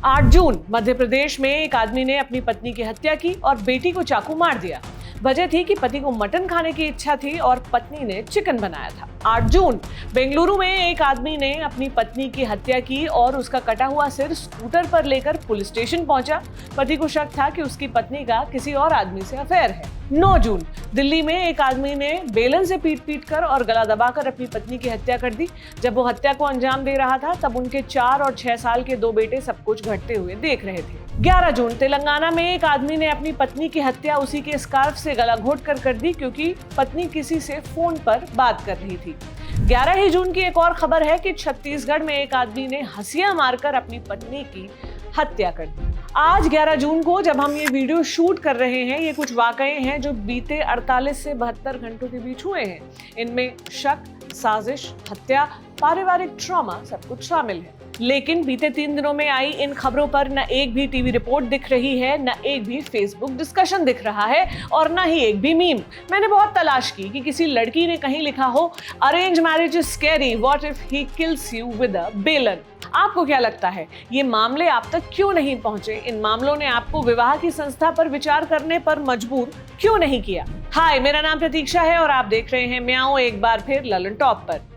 8 जून मध्य प्रदेश में एक आदमी ने अपनी पत्नी की हत्या की और बेटी को चाकू मार दिया। वजह थी कि पति को मटन खाने की इच्छा थी और पत्नी ने चिकन बनाया था। 8 जून बेंगलुरु में एक आदमी ने अपनी पत्नी की हत्या की और उसका कटा हुआ सिर स्कूटर पर लेकर पुलिस स्टेशन पहुंचा। पति को शक था कि उसकी पत्नी का किसी और आदमी से अफेयर है। 9 जून दिल्ली में एक आदमी ने बेलन से पीट कर और गला दबाकर अपनी पत्नी की हत्या कर दी। जब वो हत्या को अंजाम दे रहा था तब उनके 4 और 6 साल के 2 बेटे सब कुछ घटते हुए देख रहे थे। 11 जून तेलंगाना में एक आदमी ने अपनी पत्नी की हत्या उसी के स्कार्फ से गला घोट कर दी क्योंकि पत्नी किसी से फोन पर बात कर रही थी। 11 ही जून की एक और खबर है कि छत्तीसगढ़ में एक आदमी ने हंसिया मारकर अपनी पत्नी की हत्या कर दी। आज 11 जून को जब हम ये वीडियो शूट कर रहे हैं, ये कुछ वाकये हैं जो बीते 48 से 72 घंटों के बीच हुए हैं। इनमें शक, साजिश, हत्या, पारिवारिक ट्रॉमा सब कुछ शामिल है। लेकिन बीते 3 दिनों में आई इन खबरों पर न एक भी टीवी रिपोर्ट दिख रही है, न एक भी फेसबुक डिस्कशन दिख रहा है और न ही एक भी मीम। मैंने बहुत तलाश की कि किसी लड़की ने कहीं लिखा हो arrange marriage is scary, what if he kills you with a बेलन। आपको क्या लगता है ये मामले आप तक क्यों नहीं पहुंचे? इन मामलों ने आपको विवाह की संस्था पर विचार करने पर मजबूर क्यों नहीं किया? हाय, मेरा नाम प्रतीक्षा है और आप देख रहे हैं म्याऊं एक बार फिर ललन टॉप पर।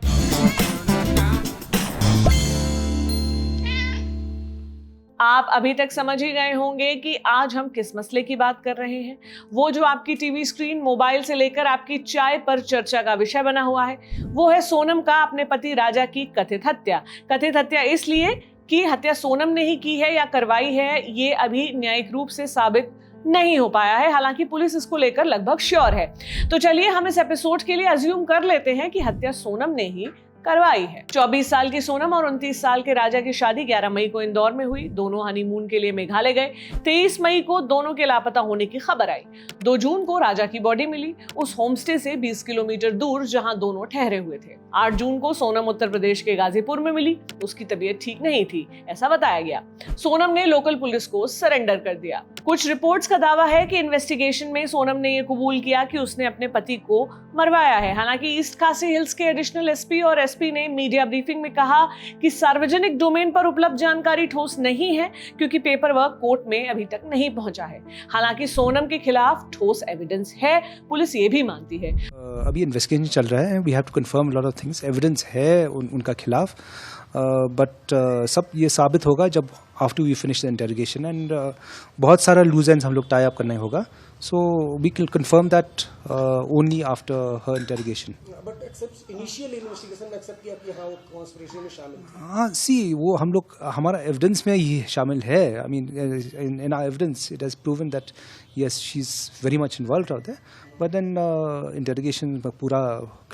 आप अभी तक समझ ही गए होंगे कि आज हम किस मसले की बात कर रहे हैं। वो जो आपकी टीवी स्क्रीन, मोबाइल से लेकर आपकी चाय पर चर्चा का विषय बना हुआ है, वो है सोनम का अपने पति राजा की कथित हत्या। कथित हत्या इसलिए कि हत्या सोनम ने ही की है या करवाई है, ये अभी न्यायिक रूप से साबित नहीं हो पाया है। हालांकि पुलिस इसको लेकर लगभग श्योर है। तो चलिए हम इस एपिसोड के लिए अज्यूम कर लेते हैं कि हत्या सोनम ने ही करवाई है। 24 साल की सोनम और 29 साल के राजा की शादी 11 मई को इंदौर में हुई। दोनों हनीमून के लिए मेघालय गए। 23 मई को दोनों के लापता होने की खबर आई। 2 जून को राजा की बॉडी मिली उस होमस्टे से 20 किलोमीटर दूर जहां दोनों ठहरे हुए थे। 8 जून को सोनम उत्तर प्रदेश के गाजीपुर में मिली। उसकी तबीयत ठीक नहीं थी, ऐसा बताया गया। सोनम ने लोकल पुलिस को सरेंडर कर दिया। कुछ रिपोर्ट्स का दावा है कि इन्वेस्टिगेशन में सोनम ने यह कबूल किया कि उसने अपने पति को मरवाया है। हालांकि ईस्ट खासी हिल्स के एडिशनल एसपी और एसपी ने मीडिया ब्रीफिंग में कहा कि सार्वजनिक डोमेन पर उपलब्ध जानकारी ठोस नहीं है क्योंकि पेपर वर्क कोर्ट में अभी तक नहीं पहुंचा है। हालांकि सोनम के खिलाफ ठोस एविडेंस है, पुलिस ये भी मानती है। अभी इन्वेस्टिगेशन चल रहा है, we have to confirm lot of things, evidence है उनका खिलाफ, बट सब ये साबित होगा जब after we finish the interrogation and बहुत सारा लूज एंड्स हम लोग टाई अप करना होगा। So we can confirm that only after her interrogation. But except initial investigation में accept किया कि हाँ वो conspiracy में शामिल थी। हाँ, see वो हम लोग हमारा evidence में ये शामिल है। I mean in our evidence it has proven that yes she's very much involved out there. But then interrogation में पूरा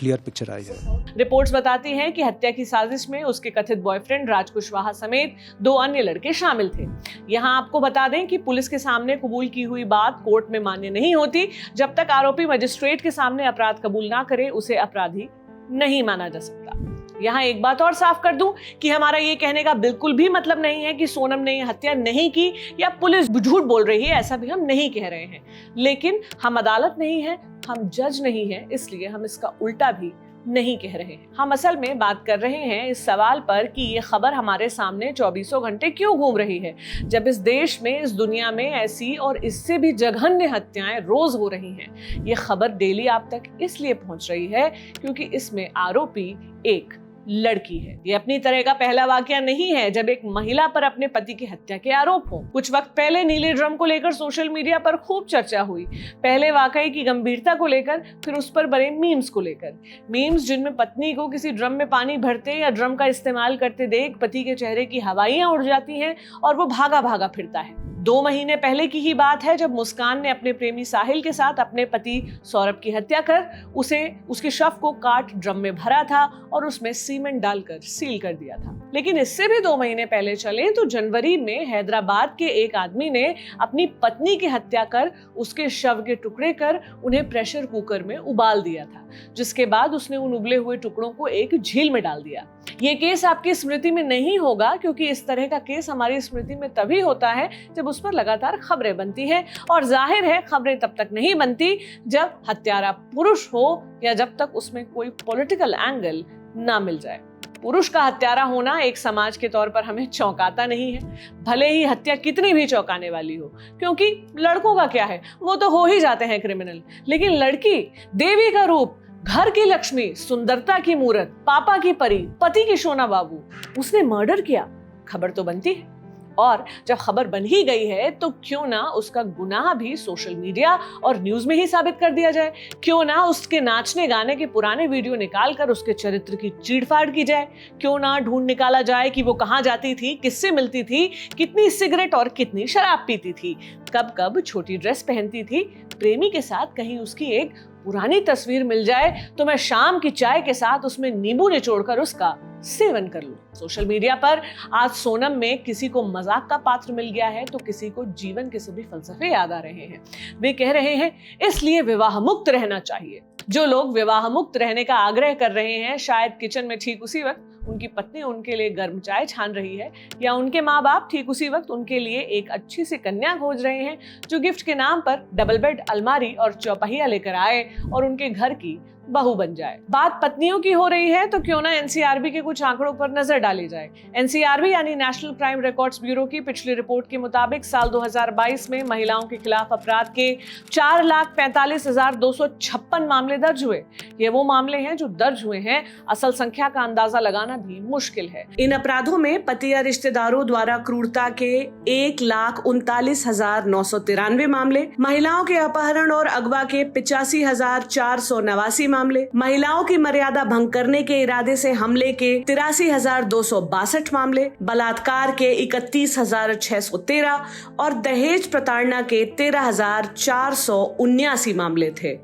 clear picture आई है। रिपोर्ट्स बताती हैं कि हत्या की साजिश में उसके कथित बॉयफ्रेंड राज कुशवाहा समेत 2 अन्य लड़के शामिल थे। यहाँ आपको बता दें कि पुलिस के सामने कबूल की हुई बात कोर्ट में मान्य नहीं होती। जब तक आरोपी मजिस्ट्रेट के सामने अपराध कबूल ना करे उसे अपराधी नहीं माना जा सकता। यहाँ एक बात और साफ कर दूं कि हमारा ये कहने का बिल्कुल भी मतलब नहीं है कि सोनम ने ये हत्या नहीं की या पुलिस झूठ बोल रही है, ऐसा भी हम नहीं कह रहे हैं। लेकिन हम अदालत नहीं है, हम जज नहीं है, इसलिए हम इसका उल्टा भी नहीं कह रहे हैं। हम असल में बात कर रहे हैं इस सवाल पर कि ये खबर हमारे सामने 24 घंटे क्यों घूम रही है, जब इस देश में, इस दुनिया में ऐसी और इससे भी जघन्य हत्याएं रोज हो रही हैं। ये खबर डेली आप तक इसलिए पहुंच रही है क्योंकि इसमें आरोपी एक लड़की है। ये अपनी तरह का पहला वाकया नहीं है जब एक महिला पर अपने पति की हत्या के आरोप हो। कुछ वक्त पहले नीले ड्रम को लेकर सोशल मीडिया पर खूब चर्चा हुई। पहले वाकये की गंभीरता को लेकर, फिर उस पर बने मीम्स को लेकर। मीम्स जिनमें पत्नी को किसी ड्रम में पानी भरते या ड्रम का इस्तेमाल करते देख पति के चेहरे की हवाइयां उड़ जाती हैं और वो भागा भागा फिरता है। 2 महीने पहले की ही बात है जब मुस्कान ने अपने प्रेमी साहिल के साथ अपने पति सौरभ की हत्या कर उसके शव को काट ड्रम में भरा था और उसमें सीमेंट डालकर सील कर दिया था। लेकिन इससे भी 2 महीने पहले चले तो जनवरी में हैदराबाद के एक आदमी ने अपनी पत्नी की हत्या कर उसके शव के टुकड़े कर उन्हें प्रेशर कुकर में उबाल दिया था, जिसके बाद उसने उन उबले हुए टुकड़ों को एक झील में डाल दिया। ये केस आपकी स्मृति में नहीं होगा क्योंकि इस तरह का केस हमारी स्मृति में तभी होता है जब उस पर लगातार खबरें बनती हैं, और जाहिर है खबरें तब तक नहीं बनती जब हत्यारा पुरुष हो या जब तक उसमें कोई पॉलिटिकल एंगल ना मिल जाए। पुरुष का हत्यारा होना एक समाज के तौर पर हमें चौंकाता नहीं है, भले ही हत्या कितनी भी चौंकाने वाली हो, क्योंकि लड़कों का क्या है, वो तो हो ही जाते हैं क्रिमिनल। लेकिन लड़की देवी का रूप, घर की लक्ष्मी, सुंदरता की मूरत, पापा की परी, पति की सोना बाबू, उसने मर्डर किया, खबर तो बनती है। और जब खबर बन ही गई है तो क्यों ना उसका गुनाह भी सोशल मीडिया और न्यूज में ही साबित कर दिया जाए। क्यों ना उसके नाचने गाने के पुराने वीडियो निकालकर उसके चरित्र की चीड़फाड़ की जाए। क्यों ना ढूंढ निकाला जाए कि वो कहां जाती थी, किससे मिलती थी, कितनी सिगरेट और कितनी शराब पीती थी, कब कब छोटी ड्रेस पहनती थी। प्रेमी के साथ कहीं उसकी एक पुरानी तस्वीर मिल जाए तो मैं शाम की चाय के साथ उसमें नींबू निचोड़कर उसका सेवन कर लूं। सोशल मीडिया पर आज सोनम में किसी को मजाक का पात्र मिल गया है तो किसी को जीवन के सभी फलसफे याद आ रहे हैं। वे कह रहे हैं इसलिए विवाह मुक्त रहना चाहिए। जो लोग विवाह मुक्त रहने का आग्रह कर रहे हैं, शायद किचन में ठीक उसी वक्त उनकी पत्नी उनके लिए गर्म चाय छान रही है, या उनके माँ बाप ठीक उसी वक्त उनके लिए एक अच्छी सी कन्या खोज रहे हैं जो गिफ्ट के नाम पर डबल बेड, अलमारी और चौपहिया लेकर आए और उनके घर की बहू बन जाए। बात पत्नियों की हो रही है तो क्यों ना एनसीआरबी के कुछ आंकड़ों पर नजर डाली जाए। एनसीआरबी यानी नेशनल क्राइम रिकॉर्ड्स ब्यूरो की पिछली रिपोर्ट के मुताबिक साल 2022 में महिलाओं के खिलाफ अपराध के 4,45,256 मामले दर्ज हुए। ये वो मामले हैं जो दर्ज हुए हैं, असल संख्या का अंदाजा लगाना भी मुश्किल है। इन अपराधों में पति या रिश्तेदारों द्वारा क्रूरता के 1,39,993 मामले, महिलाओं के अपहरण और अगवा के 85,489 मामले, महिलाओं की मर्यादा भंग करने के इरादे से हमले के 83,262 मामले, बलात्कार के 31,613 और दहेज प्रताड़ना के 13,479 मामले थे।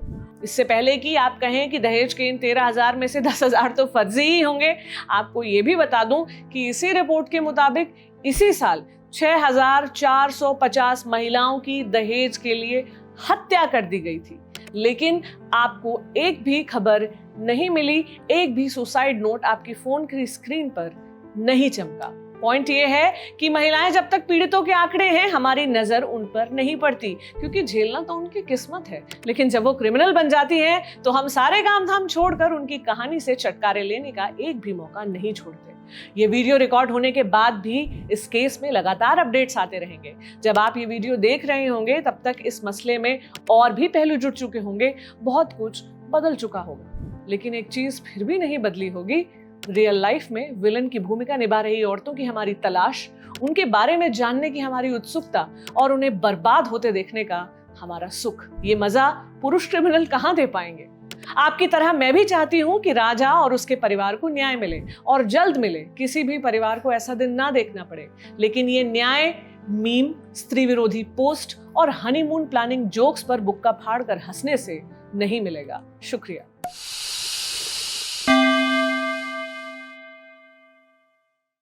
इससे पहले कि आप कहें कि दहेज के इन 13,000 में से 10,000 तो फर्जी ही होंगे, आपको ये भी बता दूं कि इसी रिपोर्ट के मुताबिक इसी साल 6,450 महिलाओं की दहेज के लिए हत्या कर दी गई थी। लेकिन आपको एक भी खबर नहीं मिली, एक भी सुसाइड नोट आपकी फोन की स्क्रीन पर नहीं चमका। पॉइंट ये है कि महिलाएं जब तक पीड़ितों के आंकड़े हैं, हमारी नजर उन पर नहीं पड़ती, क्योंकि झेलना तो उनकी किस्मत है। लेकिन जब वो क्रिमिनल बन जाती हैं तो हम सारे काम धाम छोड़कर उनकी कहानी से छुटकारे लेने का एक भी मौका नहीं छोड़ते। ये वीडियो रिकॉर्ड होने के बाद भी इस केस में लगातार अपडेट्स आते रहेंगे। जब आप ये वीडियो देख रहे होंगे तब तक इस मसले में और भी पहलू जुड़ चुके होंगे, बहुत कुछ बदल चुका होगा। लेकिन एक चीज फिर भी नहीं बदली होगी, रियल लाइफ में विलन की भूमिका निभा रही औरतों की हमारी तलाश, उनके बारे में जानने की हमारी उत्सुकता और उन्हें बर्बाद होते देखने का हमारा सुख, ये मजा पुरुष क्रिमिनल कहां दे पाएंगे। आपकी तरह मैं भी चाहती हूं कि राजा और उसके परिवार को न्याय मिले और जल्द मिले, किसी भी परिवार को ऐसा दिन ना देखना पड़े। लेकिन ये न्याय मीम, स्त्री विरोधी पोस्ट और हनीमून प्लानिंग जोक्स पर बुक्का फाड़कर हंसने से नहीं मिलेगा। शुक्रिया।